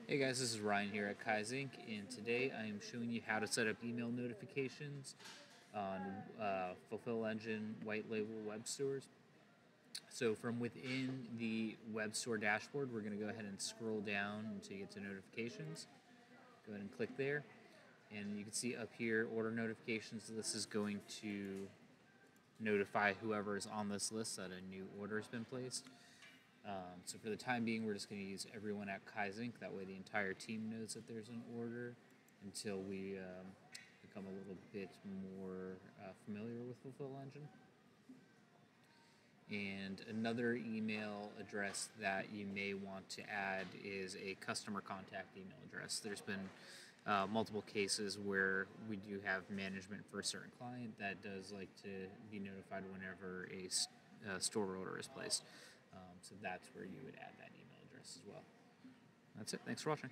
Hey guys, this is Ryan here at Kaizink, and today I am showing you how to set up email notifications on Fulfill Engine white label web stores. So from within the web store dashboard, we're going to go ahead and scroll down until you get to notifications. Go ahead and click there, and you can see up here order notifications. This is going to notify whoever is on this list that a new order has been placed. So for the time being, we're just going to use everyone at Kaizink. That way the entire team knows that there's an order until we become a little bit more familiar with Fulfill Engine. And another email address that you may want to add is a customer contact email address. There's been multiple cases where we do have management for a certain client that does like to be notified whenever a store order is placed. So that's where you would add that email address as well. That's it. Thanks for watching.